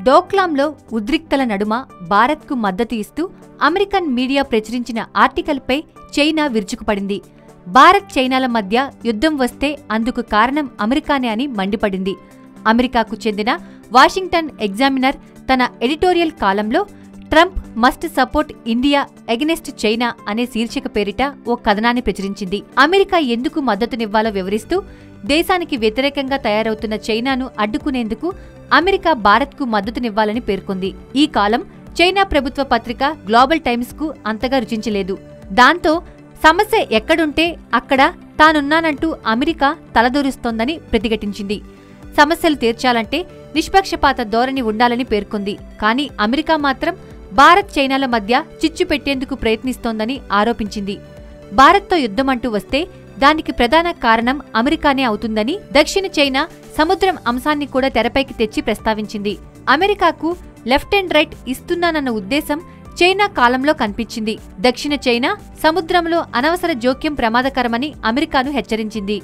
డోక్లాంలో ఉద్రిక్తల నడుమ భారత్కు మద్దతు ఇస్తూ అమెరికన్ మీడియా ప్రచురించిన ఆర్టికల్పై చైనా విరుచుకుపడింది. భారత్ చైనాల మధ్య యుద్ధం వస్తే అందుకు కారణం అమెరికానే అని మండిపడింది. అమెరికాకు చెందిన వాషింగ్టన్ ఎగ్జామినర్ తన ఎడిటోరియల్ కాలంలో Trump must support India against China అనే శీర్షిక పేరిట ఓ కథనాన్ని ప్రచురించింది. అమెరికా ఎందుకు మద్దతునివ్వాలో వివరిస్తూ దేశానికి వ్యతిరేకంగా తయారవుతున్న చైనాను అడ్డుకునేందుకు అమెరికా భారత్కు మద్దతునివ్వాలని పేర్కొంది. ఈ కాలం చైనా ప్రభుత్వ పత్రిక గ్లోబల్ టైమ్స్కు అంతగా రుచించలేదు. దాంతో సమస్య ఎక్కడుంటే అక్కడ తానున్నానంటూ అమెరికా తలదూరుస్తోందని ప్రతిఘటించింది. సమస్యలు తీర్చాలంటే నిష్పక్షపాత ధోరణి ఉండాలని పేర్కొంది. కానీ అమెరికా మాత్రం భారత్ చైనాల మధ్య చిచ్చు పెట్టేందుకు ప్రయత్నిస్తోందని ఆరోపించింది. భారత్తో యుద్ధమంటూ వస్తే దానికి ప్రధాన కారణం అమెరికానే అవుతుందని దక్షిణ చైనా సముద్రం అంశాన్ని కూడా తెరపైకి తెచ్చి ప్రస్తావించింది. అమెరికాకు లెఫ్ట్ అండ్ రైట్ ఇస్తున్నానన్న ఉద్దేశం చైనా కాలంలో కనిపించింది. దక్షిణ చైనా సముద్రంలో అనవసర జోక్యం ప్రమాదకరమని అమెరికాను హెచ్చరించింది.